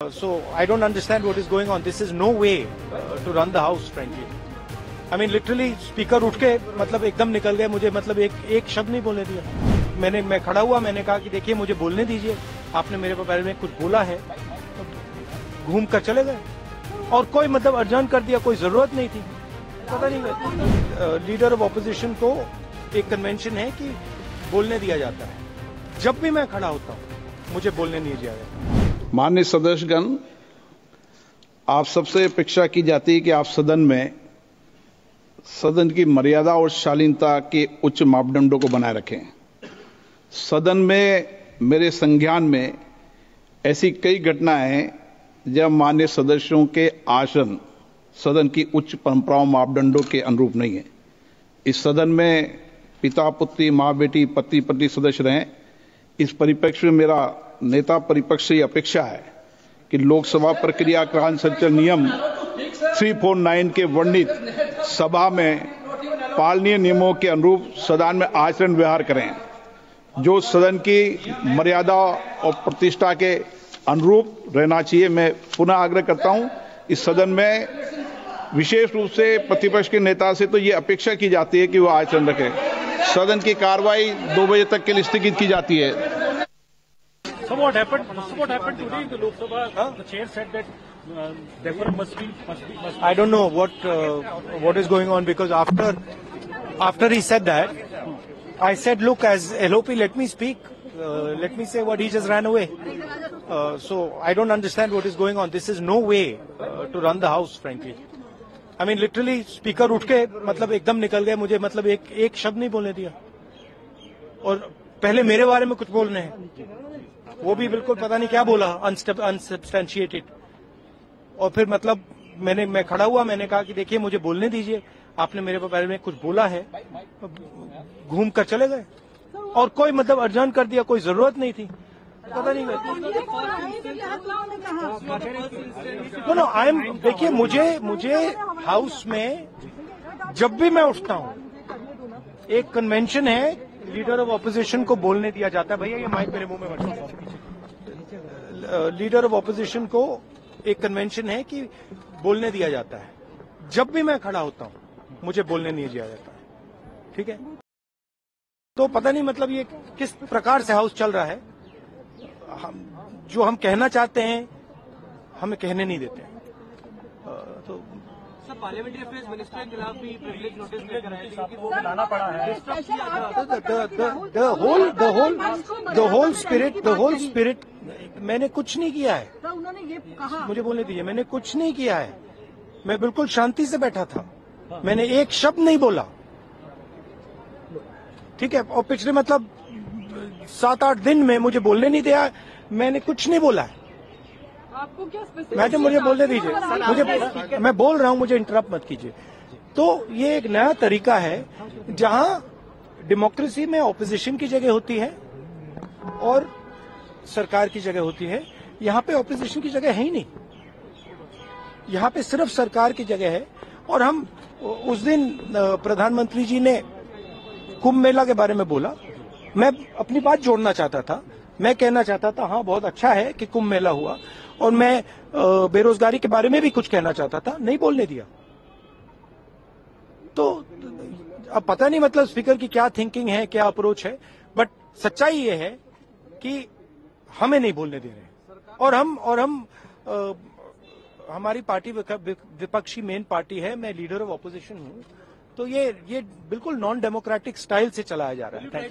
So I don't understand what is going on. This is no way to run the house, frankly. I mean, literally speaker उठ के मतलब एकदम निकल गए, मुझे मतलब एक शब्द नहीं बोलने दिया। मैं खड़ा हुआ, मैंने कहा कि देखिए मुझे बोलने दीजिए, आपने मेरे बारे में कुछ बोला है, घूम कर चले गए और कोई मतलब अर्जन कर दिया, कोई जरूरत नहीं थी। पता नहीं, लीडर ऑफ ऑपोजिशन को एक कन्वेंशन है कि बोलने दिया जाता है। जब भी मैं खड़ा होता हूँ मुझे बोलने नहीं दिया जाता। माननीय सदस्यगण, आप सबसे अपेक्षा की जाती है कि आप सदन की मर्यादा और शालीनता के उच्च मापदंडों को बनाए रखें। सदन में मेरे संज्ञान में ऐसी कई घटनाएं हैं जब माननीय सदस्यों के आसन सदन की उच्च परंपराओं मापदंडों के अनुरूप नहीं है। इस सदन में पिता पुत्री, मां बेटी, पति पत्नी सदस्य रहें। इस परिप्रेक्ष्य में मेरा नेता परिपक्ष से अपेक्षा है कि लोकसभा प्रक्रिया कार्य संचालन नियम 349 के वर्णित सभा में पालनीय नियमों के अनुरूप सदन में आचरण व्यवहार करें, जो सदन की मर्यादा और प्रतिष्ठा के अनुरूप रहना चाहिए। मैं पुनः आग्रह करता हूं, इस सदन में विशेष रूप से प्रतिपक्ष के नेता से तो ये अपेक्षा की जाती है कि वो आचरण रखें। सदन की कार्रवाई 2 बजे तक के लिए स्थगित की जाती है। So what happened today in the Lok Sabha? The chair said that deferral must be. I don't know what is going on, because after he said that, I said, look, as LOP, let me speak. Let me say what he just ran away. So I don't understand what is going on. This is no way to run the house, frankly. I mean, literally speaker उठ के मतलब एकदम निकल गए, मुझे मतलब एक शब्द नहीं बोलने दिया और पहले मेरे बारे में कुछ बोलने हैं, वो भी बिल्कुल पता नहीं क्या बोला, अनसब्सटेंशिएटेड। और फिर मतलब मैं खड़ा हुआ, मैंने कहा कि देखिए मुझे बोलने दीजिए, आपने मेरे बारे में कुछ बोला है, घूम कर चले गए और कोई मतलब अर्जन कर दिया, कोई जरूरत नहीं थी। पता नहीं, नो आई एम, देखिए मुझे हाउस में जब भी मैं उठता हूं, एक कन्वेंशन है, लीडर ऑफ ऑपोजिशन को बोलने दिया जाता है। भैया ये माइक मेरे मुंह में मत। लीडर ऑफ ऑपोजिशन को एक कन्वेंशन है कि बोलने दिया जाता है। जब भी मैं खड़ा होता हूं मुझे बोलने नहीं दिया जाता है, ठीक है? तो पता नहीं मतलब ये किस प्रकार से हाउस चल रहा है। जो हम कहना चाहते हैं हमें कहने नहीं देते हैं। तो पार्लियामेंट्री अफेयर्स मिनिस्टर के खिलाफ भी प्रिविलेज नोटिस लेकर आए थे कि वो लाना पड़ा है। द होल स्पिरिट मैंने कुछ नहीं किया है। उन्होंने ये कहा, मुझे बोलने दीजिए, मैंने कुछ नहीं किया है। मैं बिल्कुल शांति से बैठा था, मैंने एक शब्द नहीं बोला, ठीक है? और पिछले मतलब 7-8 दिन में मुझे बोलने नहीं दिया, मैंने कुछ नहीं बोला है। आपको क्या मैडम मुझे बोलने दीजिए, मैं बोल रहा हूं, मुझे इंटरप्ट मत कीजिए। तो ये एक नया तरीका है जहां डेमोक्रेसी में ऑपोजिशन की जगह होती है और सरकार की जगह होती है। यहां पे ऑपोजिशन की जगह है ही नहीं, यहां पे सिर्फ सरकार की जगह है। और हम उस दिन प्रधानमंत्री जी ने कुंभ मेला के बारे में बोला, मैं अपनी बात जोड़ना चाहता था। मैं कहना चाहता था हाँ बहुत अच्छा है कि कुंभ मेला हुआ, और मैं बेरोजगारी के बारे में भी कुछ कहना चाहता था, नहीं बोलने दिया। तो अब पता नहीं मतलब स्पीकर की क्या थिंकिंग है, क्या अप्रोच है, बट सच्चाई ये है कि हमें नहीं बोलने दे रहे। और हम हमारी पार्टी विपक्षी मेन पार्टी है, मैं लीडर ऑफ ऑपोजिशन हूं, तो ये बिल्कुल नॉन डेमोक्रेटिक स्टाइल से चलाया जा रहा है।